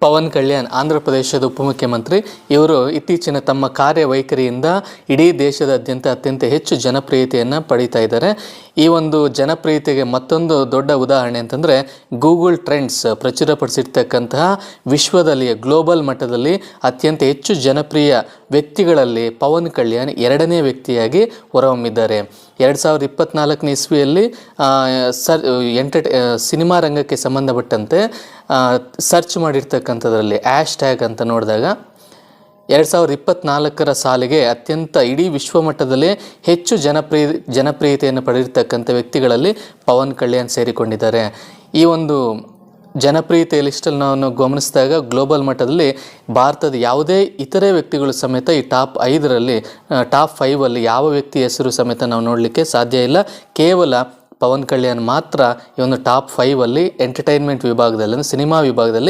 ಪವನ್ ಕಲ್ಯಾಣ್ ಆಂಧ್ರ ಪ್ರದೇಶದ ಉಪಮುಖ್ಯಮಂತ್ರಿ. ಇವರು ಇತ್ತೀಚಿನ ತಮ್ಮ ಕಾರ್ಯವೈಖರಿಯಿಂದ ಇಡೀ ದೇಶದಾದ್ಯಂತ ಅತ್ಯಂತ ಹೆಚ್ಚು ಜನಪ್ರಿಯತೆಯನ್ನು ಪಡೀತಾ ಇದ್ದಾರೆ. ಈ ಒಂದು ಜನಪ್ರಿಯತೆಗೆ ಮತ್ತೊಂದು ದೊಡ್ಡ ಉದಾಹರಣೆ ಅಂತಂದರೆ ಗೂಗಲ್ ಟ್ರೆಂಡ್ಸ್ ಪ್ರಚುರಪಡಿಸಿರ್ತಕ್ಕಂತಹ ವಿಶ್ವದಲ್ಲಿ ಗ್ಲೋಬಲ್ ಮಟ್ಟದಲ್ಲಿ ಅತ್ಯಂತ ಹೆಚ್ಚು ಜನಪ್ರಿಯ ವ್ಯಕ್ತಿಗಳಲ್ಲಿ ಪವನ್ ಕಲ್ಯಾಣ್ ಎರಡನೇ ವ್ಯಕ್ತಿಯಾಗಿ ಹೊರಹೊಮ್ಮಿದ್ದಾರೆ. 2024ನೇ ಇಸ್ವಿಯಲ್ಲಿ ಸಿನಿಮಾ ರಂಗಕ್ಕೆ ಸಂಬಂಧಪಟ್ಟಂತೆ ಸರ್ಚ್ ಮಾಡಿರ್ತಕ್ಕಂಥದ್ರಲ್ಲಿ ಟ್ಯಾಗ್ ಅಂತ ನೋಡಿದಾಗ 2024ರ ಸಾಲಿಗೆ ಅತ್ಯಂತ ಇಡೀ ವಿಶ್ವಮಟ್ಟದಲ್ಲೇ ಹೆಚ್ಚು ಜನಪ್ರಿಯತೆಯನ್ನು ಪಡೆದಿರ್ತಕ್ಕಂಥ ವ್ಯಕ್ತಿಗಳಲ್ಲಿ ಪವನ್ ಕಲ್ಯಾಣ್ ಸೇರಿಕೊಂಡಿದ್ದಾರೆ. ಈ ಒಂದು ಜನಪ್ರಿಯತೆ ಲಿಸ್ಟಲ್ಲಿ ನಾವು ಗಮನಿಸಿದಾಗ ಗ್ಲೋಬಲ್ ಮಟ್ಟದಲ್ಲಿ ಭಾರತದ ಯಾವುದೇ ಇತರೆ ವ್ಯಕ್ತಿಗಳು ಸಮೇತ ಈ ಟಾಪ್ 5 ಯಾವ ವ್ಯಕ್ತಿ ಹೆಸರು ಸಮೇತ ನಾವು ನೋಡಲಿಕ್ಕೆ ಸಾಧ್ಯ ಇಲ್ಲ. ಕೇವಲ ಪವನ್ ಕಲ್ಯಾಣ್ ಮಾತ್ರ ಈ ಒಂದು ಟಾಪ್ 5 ಎಂಟರ್ಟೈನ್ಮೆಂಟ್ ವಿಭಾಗದಲ್ಲಿ, ಸಿನಿಮಾ ವಿಭಾಗದಲ್ಲಿ